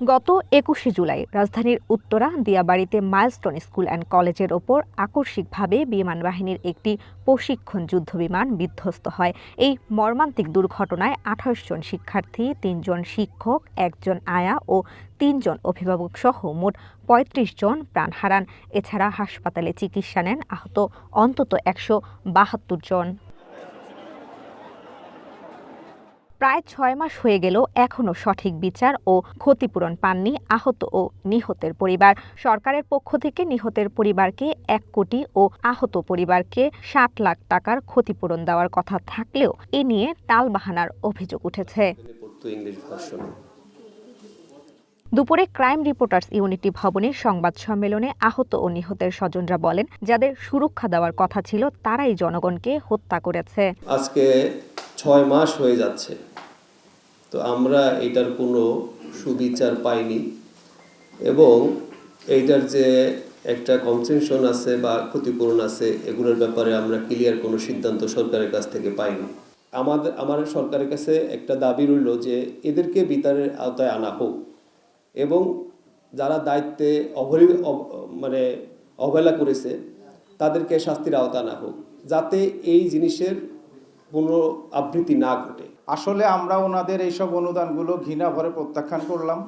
গত ২১শে জুলাই রাজধানীর উত্তরা দিয়াবাড়িতে মাইলস্টোন স্কুল অ্যান্ড কলেজের ওপর আকস্মিকভাবে বিমান বাহিনীর একটি প্রশিক্ষণ যুদ্ধবিমান বিধ্বস্ত হয়। এই মর্মান্তিক দুর্ঘটনায় ২৮ জন শিক্ষার্থী, ৩ জন শিক্ষক, ১ জন আয়া ও ৩ জন অভিভাবক সহ মোট ৩৫ জন প্রাণ হারান। এছাড়া হাসপাতালে চিকিৎসা নেন আহত অন্তত ১৭২ জন। প্রায় ৬ মাস হয়ে গেলেও এখনো সঠিক বিচার ও ক্ষতিপূরণ পাননি আহত ও নিহতের পরিবার। সরকারের পক্ষ থেকে নিহতের পরিবারকে ১ কোটি ও আহত পরিবারকে ৬০ লাখ টাকার ক্ষতিপূরণ দেওয়ার কথা থাকলেও এ নিয়ে টালবাহানার অভিযোগ উঠেছে। দুপুরে ক্রাইম রিপোর্টার্স ইউনিটি ভবনে সংবাদ সম্মেলনে আহত ও নিহতের স্বজনরা বলেন, যাদের সুরক্ষা দেওয়ার কথা ছিল তারাই জনগণকে হত্যা করেছে। আজকে ৬ মাস হয়ে যাচ্ছে, তো আমরা এটার কোনো সুবিচার পাইনি এবং এইটার যে একটা কম্পেনসেশন আছে বা ক্ষতিপূরণ আছে এগুলোর ব্যাপারে আমরা ক্লিয়ার কোনো সিদ্ধান্ত সরকারের কাছ থেকে পাইনি। আমার সরকারের কাছে একটা দাবি রইল যে এদেরকে বিচারের আওতায় আনা হোক এবং যারা দায়িত্বে অবহেলা করেছে তাদেরকে শাস্তির আওতায় আনা হোক, যাতে এই জিনিসের পুনরাবৃত্তি না ঘটে। আসলে আমরা ওনাদের এইসব অনুদানগুলো ঘৃণা ভরে প্রত্যাখ্যান করলাম।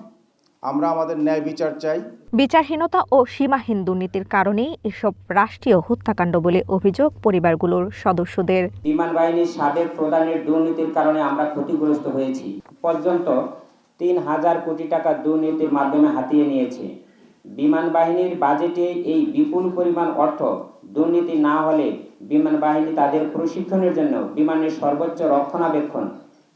আমরা আমাদের ন্যায় বিচার চাই। বিচারহীনতা ও সীমাহীন দুর্নীতির কারণেই এসব রাষ্ট্রীয় হত্যাকাণ্ড বলে অভিযোগ পরিবারগুলোর সদস্যদের। বিমান বাহিনীর সাবেক প্রধানের দুর্নীতির কারণে আমরা ক্ষতিগ্রস্ত হয়েছি। পর্যন্ত ৩,০০০ কোটি টাকা দুর্নীতির মাধ্যমে হাতিয়ে নিয়েছে। বিমান বাহিনীর বাজেটে এই বিপুল পরিমাণ অর্থ দুর্নীতি না হলে বিমান বাহিনী তাদের প্রশিক্ষণের জন্য বিমানের সর্বোচ্চ রক্ষণাবেক্ষণ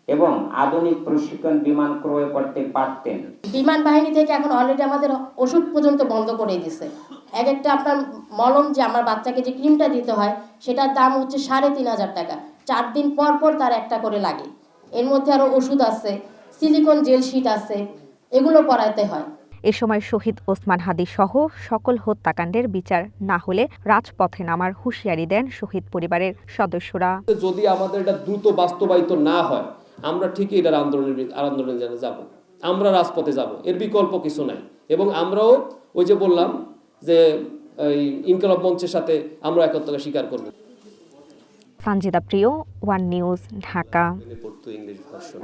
এবং আধুনিক প্রশিক্ষণ বিমান ক্রয় করতে পারতেন। বিমান বাহিনী থেকে এখন অলরেডি আমাদের ওষুধ পর্যন্ত বন্ধ করে দিয়েছে। একটা আপনার মলম যে আমার বাচ্চাকে যে ক্রিমটা দিতে হয় সেটার দাম হচ্ছে ৩,৫০০ টাকা। ৪ দিন পর পর তার একটা করে লাগে। এর মধ্যে আরও ওষুধ আছে, সিলিকন জেল শিট আছে, এগুলো পরাইতে হয়। এ সময় শহীদ ওসমান হাদি সহ সকল হত্যাকাণ্ডের বিচার না হলে রাজপথে নামার হুঁশিয়ারি দেন শহীদ পরিবারের সদস্যরা। যদি আমাদের এটা দ্রুত বাস্তবায়িত না হয় আমরা ঠিকই এটার আন্দোলনে যাব, আমরা রাজপথে যাব, এর বিকল্প কিছু নাই। এবং আমরাও ওই যে বললাম যে এই ইনকিলাব মঞ্চের সাথে আমরা একত্রতা স্বীকার করব। সানজিদা প্রিয়, one news, Dhaka. English version.